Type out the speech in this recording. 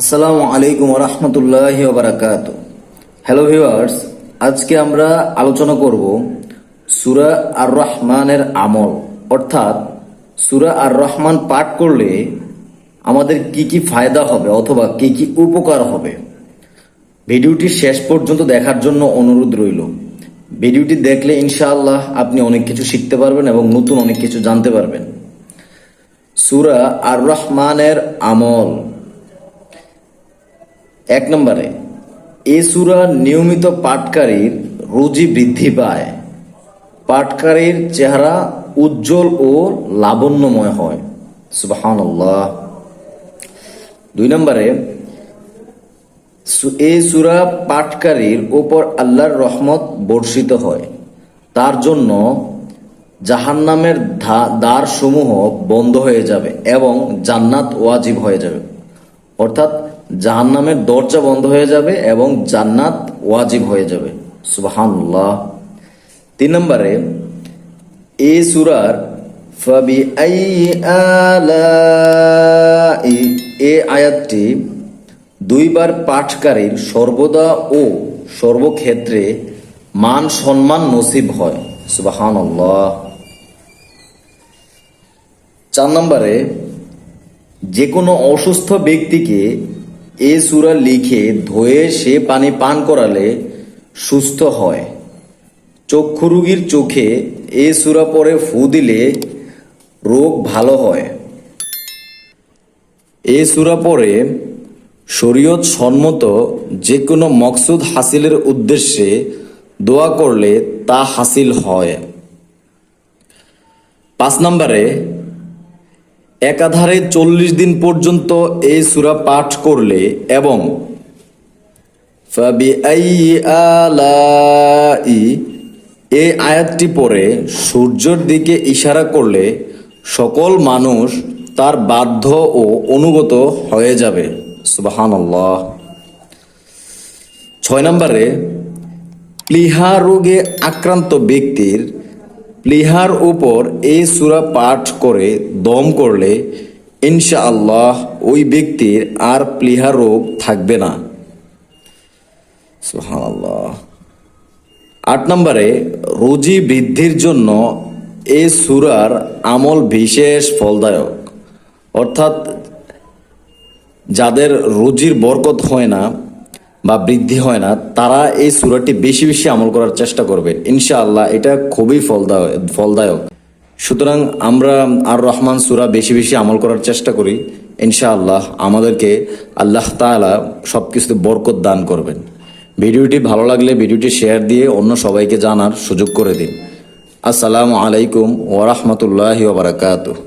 আসসালামু আলাইকুম ওয়া রাহমাতুল্লাহি ওয়া বারাকাতুহু। হ্যালো ভিউয়ার্স, আজকে আমরা আলোচনা করব সূরা আর রহমানের আমল, অর্থাৎ সূরা আর রহমান পাঠ করলে আমাদের কি কি ফায়দা হবে অথবা কি কি উপকার হবে। ভিডিওটি শেষ পর্যন্ত দেখার জন্য অনুরোধ রইল। ভিডিওটি দেখলে ইনশাআল্লাহ আপনি অনেক কিছু শিখতে পারবেন এবং নতুন অনেক কিছু জানতে পারবেন। সূরা আর রহমানের আমল। 1 নম্বরে, এই সূরা নিয়মিত পাঠকারীর রুজি বৃদ্ধি পায়, পাঠকারীর চেহারা উজ্জ্বল ও লাবণ্যময় হয়। সুবহানাল্লাহ। 2 নম্বরে, এই সূরা পাঠকারীর উপর আল্লাহর রহমত বর্ষিত হয়, তার জন্য জাহান্নামের দ্বার সমূহ বন্ধ হয়ে যাবে এবং জান্নাত ওয়াজিব হয়ে যাবে। অর্থাৎ জাহান্নামের দরজা বন্ধ হয়ে যাবে এবং জান্নাত ওয়াজিব হয়ে যাবে। সুবহানাল্লাহ। 3 নম্বরে, এই সূরার ফাবি আইয়ি আলাই, এই আয়াতটি 2 বার পাঠকারীর সর্বদা ও সর্বক্ষেত্রে মান সম্মান নসিব হয়। সুবহানাল্লাহ। 4 নম্বরে, যে কোনো অসুস্থ ব্যক্তিকে এ সূরা লিখে ধুয়ে সে পানি পান করালে সুস্থ হয়। চক্ষু রোগীর চোখে এ সূরা পরে ফু দিলে রোগ ভালো হয়। এ সূরা পরে শরীয়ত সম্মত যে কোনো মকসুদ হাসিলের উদ্দেশ্যে দোয়া করলে তা হাসিল হয়। 5 নম্বরে, একাধারে 40 দিন পর্যন্ত এই সূরা পাঠ করলে এবং ফাবিআইয়ি আলাই, এই আয়াতটি পড়ে সূর্যের দিকে ইশারা করলে সকল মানুষ তার বাধ্য ও অনুগত হয়ে যাবে। সুবহানাল্লাহ। 6 নম্বরে, প্লীহা রোগে আক্রান্ত ব্যক্তির প্লীহার উপর এই সূরা পাঠ করে দম করলে ইনশাআল্লাহ ওই ব্যক্তির আর প্লীহা রোগ থাকবে না। সুবহানাল্লাহ। 8 নম্বরে, রুজি বৃদ্ধির জন্য এই সূরার আমল বিশেষ ফলদায়ক। অর্থাৎ যাদের রুজির বরকত হয় না বা বৃদ্ধি হয় না, তারা এই সূরাটি বেশি বেশি আমল করার চেষ্টা করবে। ইনশাআল্লাহ এটা খুবই ফলদায়ক। সুতরাং আমরা আর রহমান সূরা বেশি বেশি আমল করার চেষ্টা করি। ইনশাআল্লাহ আমাদেরকে আল্লাহ তাআলা সবকিছুতে বরকত দান করবেন। ভিডিওটি ভালো লাগলে ভিডিওটি শেয়ার দিয়ে অন্য সবাইকে জানার সুযোগ করে দিন। আসসালামু আলাইকুম ওয়া রাহমাতুল্লাহি ওয়া বারাকাতুহু।